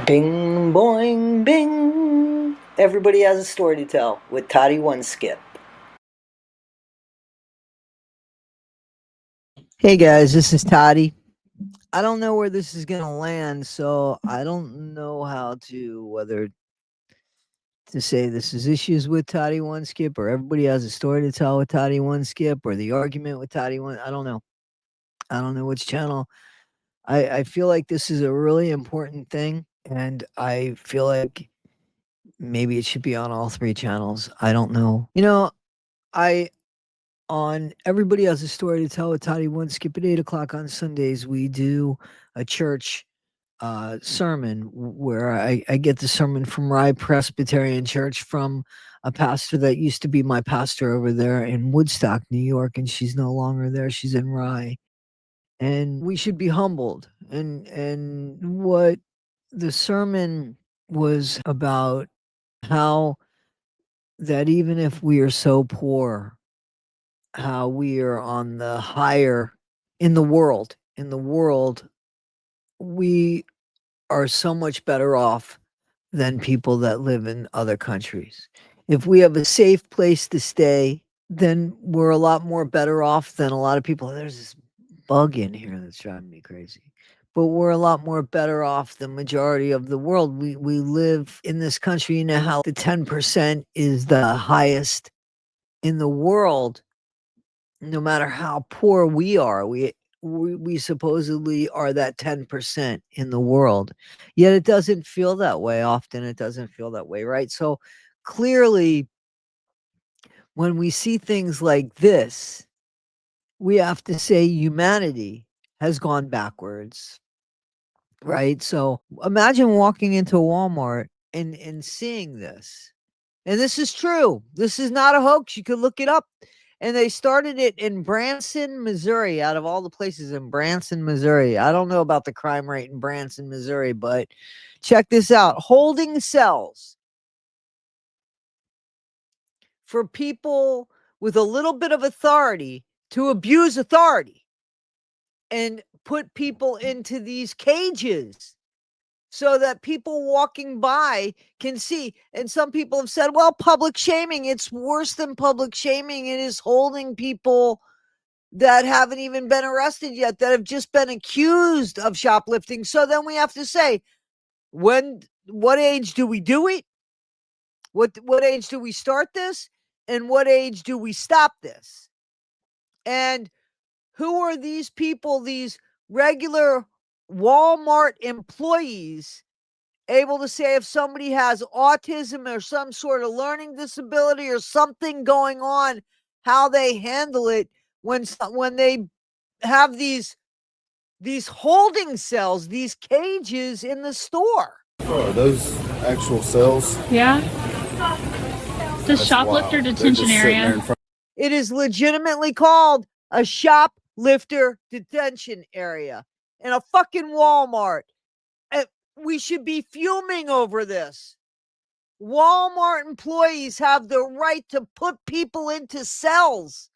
Bing boing bing. Everybody has a story to tell with Toddy One Skip. Hey guys, this is Toddy. I don't know where this is gonna land, so I don't know how to whether to say this is issues with Toddy One Skip or everybody has a story to tell with Toddy One Skip or the argument with Toddy One. I don't know. I don't know which channel. I feel like this is a really important thing, and I feel like maybe it should be on all three channels. I don't know. I on Everybody Has a Story to Tell with Toddy One Skip at 8 o'clock on Sundays. We do a church sermon where I get the sermon from Rye Presbyterian Church from a pastor that used to be my pastor over there in Woodstock, New York, and she's no longer there. She's in Rye. And we should be humbled. And what the sermon was about, how that even if we are so poor, how we are on the higher in the world. In the world, we are so much better off than people that live in other countries. If we have a safe place to stay, then we're a lot more better off than a lot of people. There's this bug in here that's driving me crazy. But we're a lot more better off than majority of the world. We live in this country. You know how the 10% is the highest in the world. No matter how poor we are, we supposedly are that 10% in the world. Yet it doesn't feel that way. Often it doesn't feel that way, right? So clearly, when we see things like this, we have to say humanity has gone backwards, right? So imagine walking into Walmart and seeing this. And this is true. This is not a hoax. You could look it up. And they started it in Branson, Missouri, out of all the places in Branson, Missouri. I don't know about the crime rate in Branson, Missouri, but check this out. Holding cells for people with a little bit of authority to abuse authority and put people into these cages so that people walking by can see. And some people have said, well, public shaming, it's worse than public shaming. It is holding people that haven't even been arrested yet, that have just been accused of shoplifting. So then we have to say, what age do we do it? What age do we start this? And what age do we stop this? And who are these people, these regular Walmart employees, able to say if somebody has autism or some sort of learning disability or something going on, how they handle it when they have these holding cells, these cages in the store? Oh, are those actual cells? Yeah. The shoplifter detention area. It is legitimately called a shoplifter detention area in a fucking Walmart. We should be fuming over this. Walmart employees have the right to put people into cells,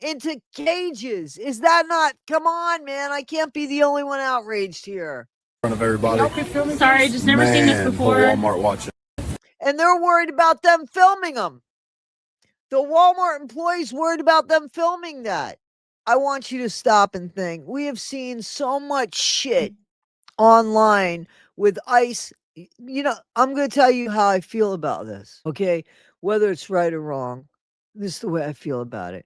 into cages. Is that not? Come on, man. I can't be the only one outraged here. In front of everybody. Sorry, just never seen this before. Walmart watching. And they're worried about them filming them. The Walmart employees worried about them filming that. I want you to stop and think. We have seen so much shit online with ICE. I'm going to tell you how I feel about this, okay? Whether it's right or wrong, this is the way I feel about it.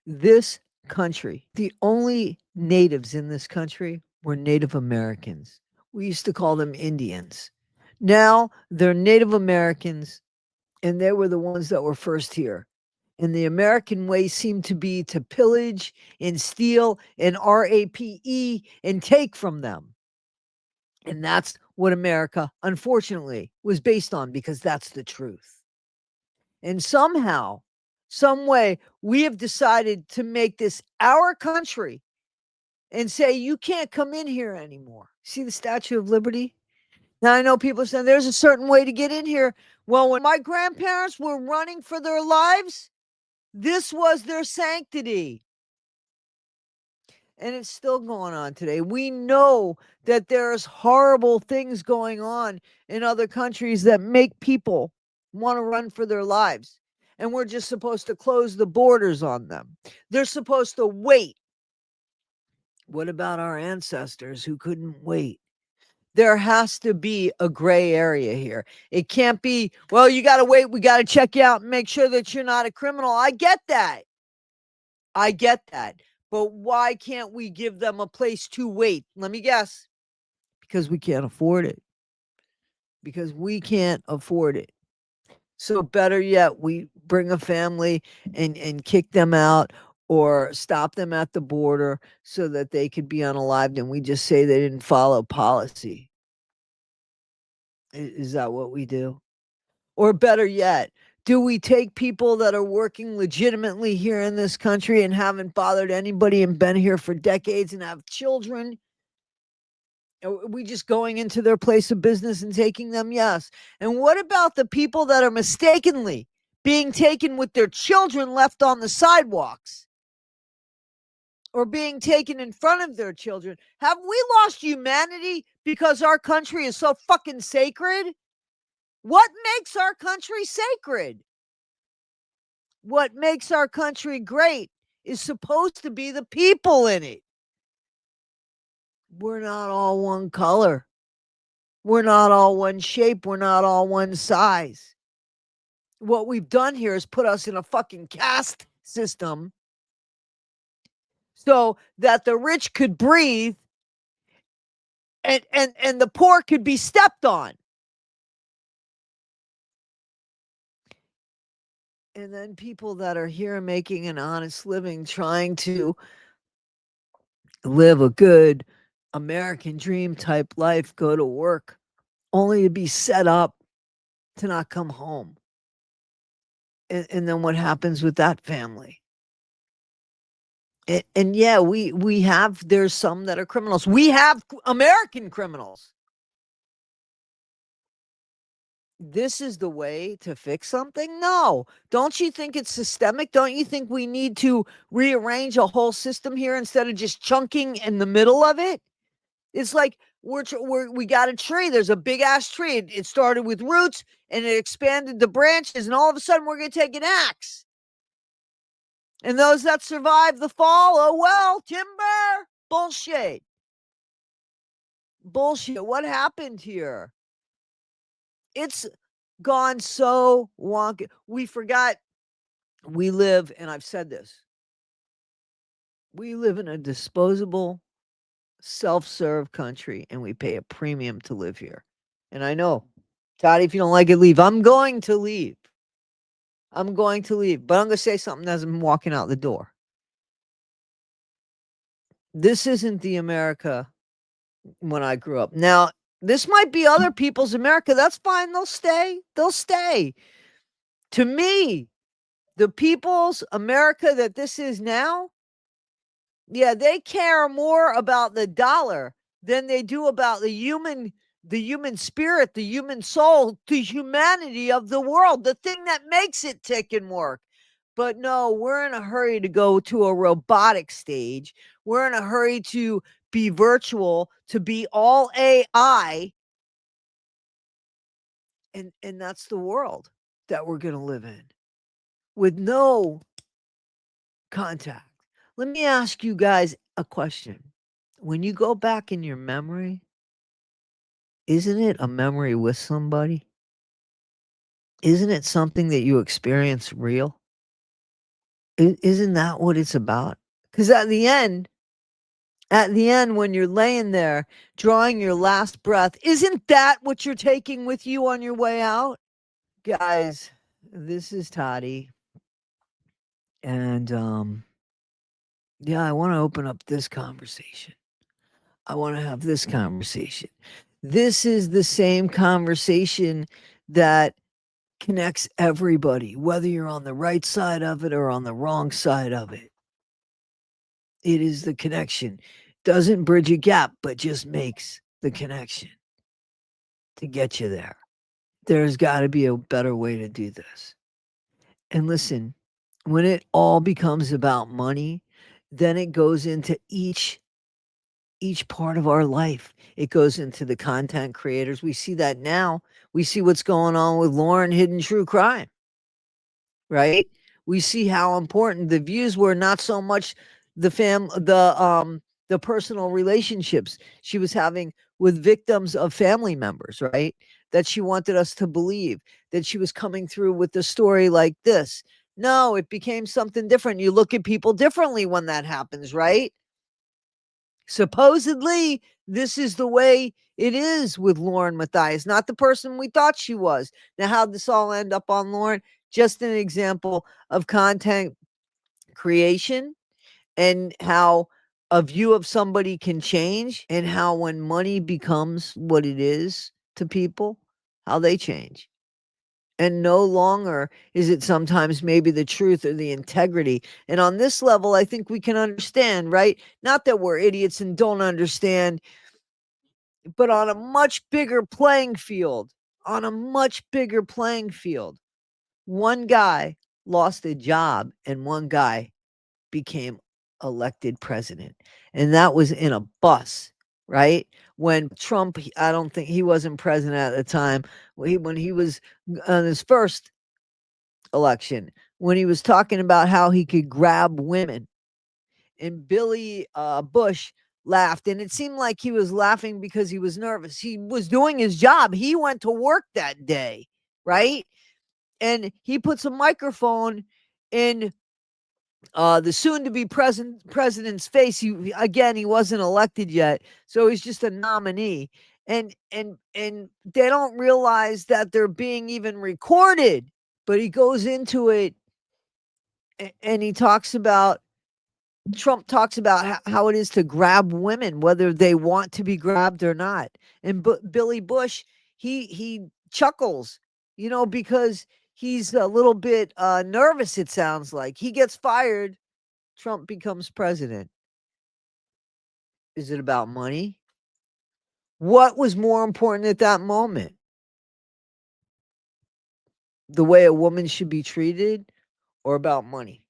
This country, the only natives in this country were Native Americans. We used to call them Indians. Now they're Native Americans, and they were the ones that were first here. And the American way seemed to be to pillage and steal and RAPE and take from them. And that's what America, unfortunately, was based on, because that's the truth. And somehow, some way, we have decided to make this our country and say, you can't come in here anymore. See the Statue of Liberty? Now, I know people are saying there's a certain way to get in here. Well, when my grandparents were running for their lives, this was their sanctity. And it's still going on today. We know that there's horrible things going on in other countries that make people want to run for their lives. And we're just supposed to close the borders on them. They're supposed to wait. What about our ancestors who couldn't wait? There has to be a gray area here. It can't be, well, you got to wait. We got to check you out and make sure that you're not a criminal. I get that. But why can't we give them a place to wait? Let me guess. Because we can't afford it. So better yet, we bring a family and kick them out or stop them at the border so that they could be unalived, and we just say they didn't follow policy. Is that what we do? Or better yet, do we take people that are working legitimately here in this country and haven't bothered anybody and been here for decades and have children? Are we just going into their place of business and taking them? Yes. And what about the people that are mistakenly being taken with their children left on the sidewalks or being taken in front of their children? Have we lost humanity because our country is so fucking sacred? What makes our country sacred? What makes our country great is supposed to be the people in it. We're not all one color. We're not all one shape. We're not all one size. What we've done here is put us in a fucking caste system so that the rich could breathe and the poor could be stepped on. And then people that are here making an honest living, trying to live a good American dream type life, go to work, only to be set up to not come home. And then what happens with that family? And yeah, we have, there's some that are criminals. We have American criminals. This is the way to fix something? No. Don't you think it's systemic? Don't you think we need to rearrange a whole system here instead of just chunking in the middle of it? It's like we got a tree. There's a big ass tree. It started with roots and it expanded the branches, and all of a sudden we're going to take an axe. And those that survive the fall, oh well, timber. Bullshit. What happened here? It's gone so wonky. We forgot we live, and I've said this, we live in a disposable, self-serve country, and we pay a premium to live here. And I know, Toddy, if you don't like it, leave. I'm going to leave. But I'm going to say something as I'm walking out the door. This isn't the America when I grew up. Now, this might be other people's America. That's fine. They'll stay. To me, the people's America that this is now, yeah, they care more about the dollar than they do about the human spirit, the human soul, the humanity of the world, the thing that makes it tick and work. But no, we're in a hurry to go to a robotic stage. We're in a hurry to be virtual, to be all AI. And that's the world that we're going to live in with no contact. Let me ask you guys a question. When you go back in your memory, isn't it a memory with somebody? Isn't it something that you experience real? Isn't that what it's about? Because at the end, when you're laying there drawing your last breath, isn't that what you're taking with you on your way out? Guys, this is Toddy. And yeah, I want to open up this conversation. I want to have this conversation. This is the same conversation that connects everybody, whether you're on the right side of it or on the wrong side of it. It is the connection. Doesn't bridge a gap, but just makes the connection to get you there. There's got to be a better way to do this. And listen, when it all becomes about money, then it goes into each part of our life. It goes into the content creators. We see that now. We see what's going on with Lauren Hidden True Crime, right? We see how important the views were, not so much the personal relationships she was having with victims of family members, right? That she wanted us to believe that she was coming through with the story like this. No, it became something different. You look at people differently when that happens, right? Supposedly, this is the way it is with Lauren Matthias, not the person we thought she was. Now, how'd this all end up on Lauren? Just an example of content creation and how a view of somebody can change, and how when money becomes what it is to people, how they change. And no longer is it sometimes maybe the truth or the integrity. And on this level, I think we can understand, right? Not that we're idiots and don't understand, but on a much bigger playing field, one guy lost a job and one guy became elected president. And that was in a bus, right? When Trump, I don't think he wasn't president at the time, when he was on his first election, when he was talking about how he could grab women, and Billy Bush laughed, and it seemed like he was laughing because he was nervous. He was doing his job. He went to work that day, right? And he puts a microphone in the soon-to-be president's face. He wasn't elected yet, so he's just a nominee. And they don't realize that they're being even recorded. But he goes into it, and he talks about, Trump talks about how it is to grab women, whether they want to be grabbed or not. And Billy Bush, he chuckles, because he's a little bit nervous. It sounds like he gets fired. Trump becomes president. Is it about money? What was more important at that moment? The way a woman should be treated, or about money?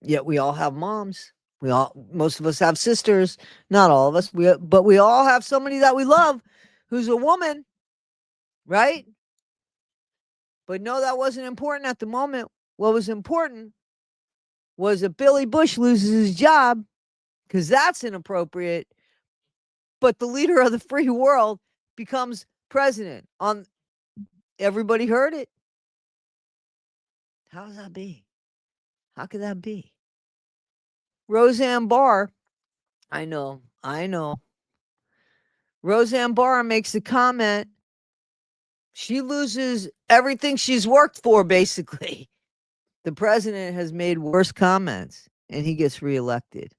Yet we all have moms. Most of us have sisters, not all of us. But we all have somebody that we love who's a woman, right? But no, that wasn't important at the moment. What was important was that Billy Bush loses his job, because that's inappropriate. But the leader of the free world becomes president. Everybody heard it. How does that be? How could that be? Roseanne Barr, I know. Roseanne Barr makes a comment. She loses everything she's worked for, basically. The president has made worse comments, and he gets reelected.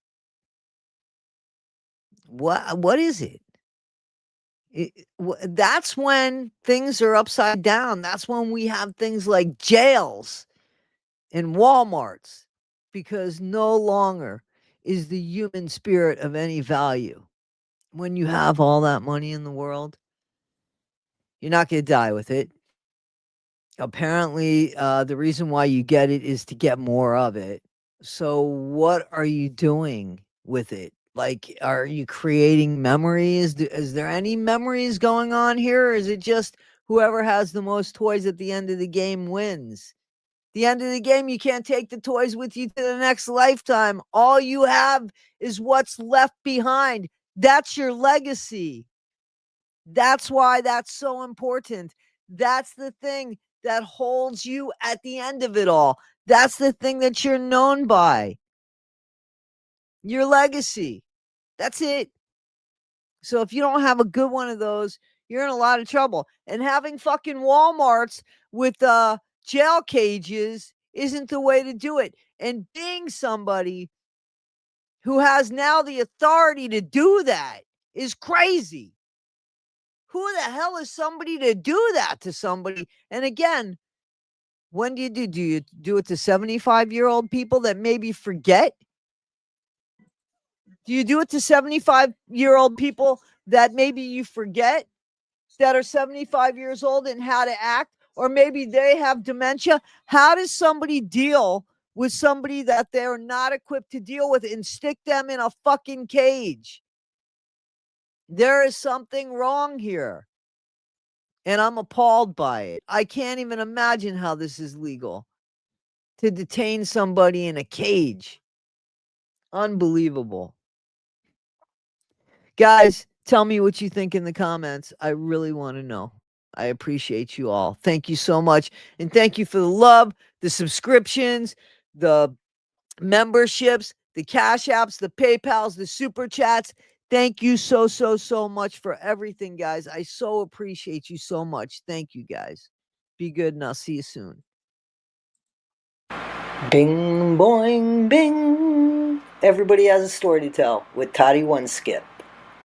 What is it? That's when things are upside down. That's when we have things like jails and Walmarts, because no longer is the human spirit of any value. When you have all that money in the world, you're not going to die with it. Apparently, the reason why you get it is to get more of it. So what are you doing with it? Like, are you creating memories? Is there any memories going on here? Or is it just whoever has the most toys at the end of the game wins? The end of the game, you can't take the toys with you to the next lifetime. All you have is what's left behind. That's your legacy. That's why that's so important. That's the thing that holds you at the end of it all. That's the thing that you're known by. Your legacy. That's it. So if you don't have a good one of those, you're in a lot of trouble. And having fucking Walmarts with jail cages isn't the way to do it. And being somebody who has now the authority to do that is crazy. Who the hell is somebody to do that to somebody? And again, when do you do? Do you do it to 75-year-old people that maybe forget? Do you do it to 75-year-old people that maybe you forget, that are 75 years old, and how to act? Or maybe they have dementia? How does somebody deal with somebody that they're not equipped to deal with and stick them in a fucking cage. There is something wrong here. And I'm appalled by it. I can't even imagine how this is legal to detain somebody in a cage. Unbelievable. Guys, tell me what you think in the comments. I really want to know. I appreciate you all. Thank you so much. And thank you for the love, the subscriptions, the memberships, the Cash Apps, the PayPals, the Super Chats. Thank you so much for everything, guys. I so appreciate you so much. Thank you, guys. Be good, and I'll see you soon. Bing, boing, bing. Everybody has a story to tell with Toddy One Skip.